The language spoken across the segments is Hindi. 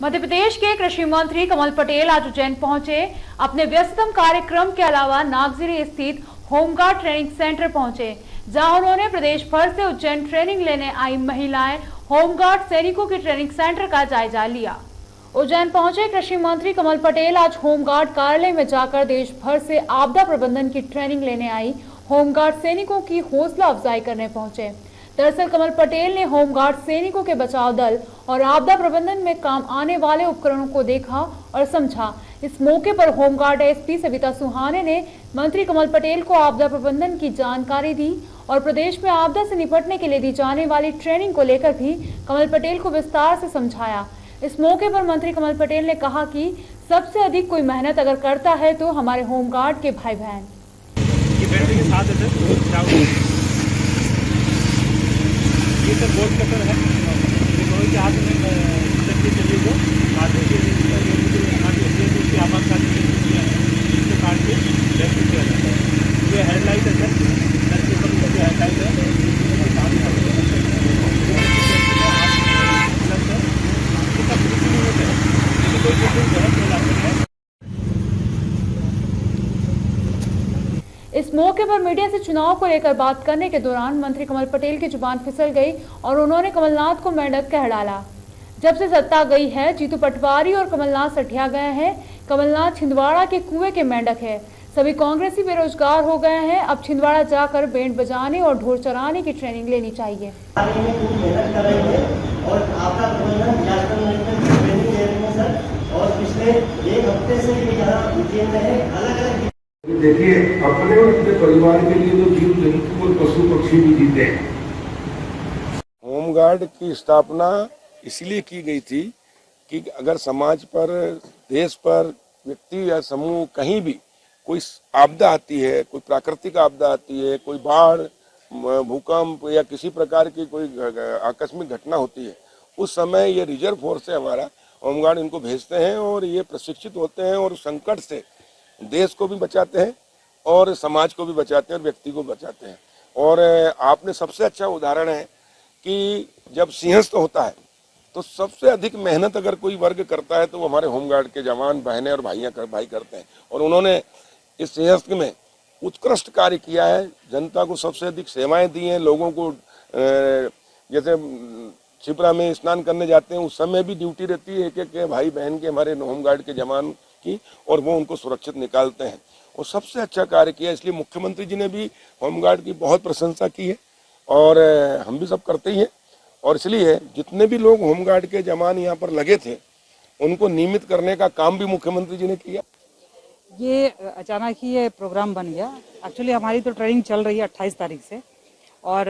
मध्य प्रदेश के कृषि मंत्री कमल पटेल आज उज्जैन पहुंचे। अपने व्यस्ततम कार्यक्रम के अलावा नागजिरी स्थित होमगार्ड ट्रेनिंग सेंटर पहुंचे, जहां उन्होंने प्रदेश भर से उज्जैन ट्रेनिंग लेने आई महिलाएं होमगार्ड सैनिकों के ट्रेनिंग सेंटर का जायजा लिया। उज्जैन पहुंचे कृषि मंत्री कमल पटेल आज होमगार्ड कार्यालय में जाकर देश भर से आपदा प्रबंधन की ट्रेनिंग लेने आई होमगार्ड सैनिकों की हौसला अफजाई करने पहुंचे। दरअसल कमल पटेल ने होमगार्ड सैनिकों के बचाव दल और आपदा प्रबंधन में काम आने वाले उपकरणों को देखा और समझा। इस मौके पर होमगार्ड एसपी सविता सुहाने ने मंत्री कमल पटेल को आपदा प्रबंधन की जानकारी दी और प्रदेश में आपदा से निपटने के लिए दी जाने वाली ट्रेनिंग को लेकर भी कमल पटेल को विस्तार से समझाया। इस मौके पर मंत्री कमल पटेल ने कहा कि सबसे अधिक कोई मेहनत अगर करता है तो हमारे होमगार्ड के भाई बहन। ये सब बहुत कतर है, के हाथ में चलिए जो आगे उसकी आपातकाल इसके काट के रेस्क्यू किया जाता है। ये हेडलाइट है सर, सर के ऊपर जो हेडलाइट है इस मौके पर मीडिया से चुनाव को लेकर बात करने के दौरान मंत्री कमल पटेल की जुबान फिसल गई और उन्होंने कमलनाथ को मेंढक कह डाला। जब से सत्ता गई है, जीतू पटवारी और कमलनाथ सठिया गए हैं। कमलनाथ छिंदवाड़ा के कुएं के मेंढक है। सभी कांग्रेसी बेरोजगार हो गए हैं। अब छिंदवाड़ा जाकर बैंड बजाने और ढोल चराने की ट्रेनिंग लेनी चाहिए। देखिए, अपने और अपने परिवार के लिए तो जीव जंतु और पशु पक्षी भी जीते हैं। होमगार्ड की स्थापना इसलिए की गई थी कि अगर समाज पर, देश पर, व्यक्ति या समूह कहीं भी कोई आपदा आती है, कोई प्राकृतिक आपदा आती है, कोई बाढ़, भूकंप या किसी प्रकार की कोई आकस्मिक घटना होती है, उस समय ये रिजर्व फोर्स है हमारा, होमगार्ड इनको भेजते हैं और ये प्रशिक्षित होते हैं और संकट से देश को भी बचाते हैं और समाज को भी बचाते हैं और व्यक्ति को बचाते हैं। और आपने सबसे अच्छा उदाहरण है कि जब सिंहस्थ होता है तो सबसे अधिक मेहनत अगर कोई वर्ग करता है तो वो हमारे होमगार्ड के जवान, बहनें और भाई करते हैं। और उन्होंने इस सिंहस्थ में उत्कृष्ट कार्य किया है, जनता को सबसे अधिक सेवाएं दी हैं। लोगों को जैसे छिपरा में स्नान करने जाते हैं उस समय भी ड्यूटी रहती है एक भाई बहन के, हमारे होमगार्ड के जवान की, और वो उनको सुरक्षित निकालते हैं और सबसे अच्छा कार्य किया। इसलिए मुख्यमंत्री जी ने भी होमगार्ड की बहुत प्रशंसा की है और हम भी सब करते ही हैं। और इसलिए जितने भी लोग होमगार्ड के जवान यहाँ पर लगे थे उनको नियमित करने का काम भी मुख्यमंत्री जी ने किया। ये अचानक ही ये प्रोग्राम बन गया। एक्चुअली हमारी तो ट्रेनिंग चल रही है 28 तारीख से, और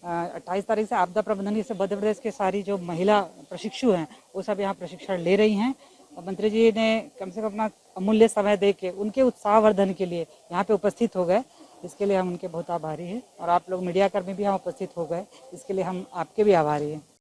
28 तारीख से आपदा प्रबंधन से मध्य प्रदेश के सारी जो महिला प्रशिक्षु हैं वो सब यहाँ प्रशिक्षण ले रही हैं। और मंत्री जी ने कम से कम अपना अमूल्य समय दे के उनके उत्साहवर्धन के लिए यहाँ पे उपस्थित हो गए। इसके लिए हम उनके बहुत आभारी हैं और आप लोग मीडिया कर्मी भी यहाँ उपस्थित हो गए, इसके लिए हम आपके भी आभारी हैं।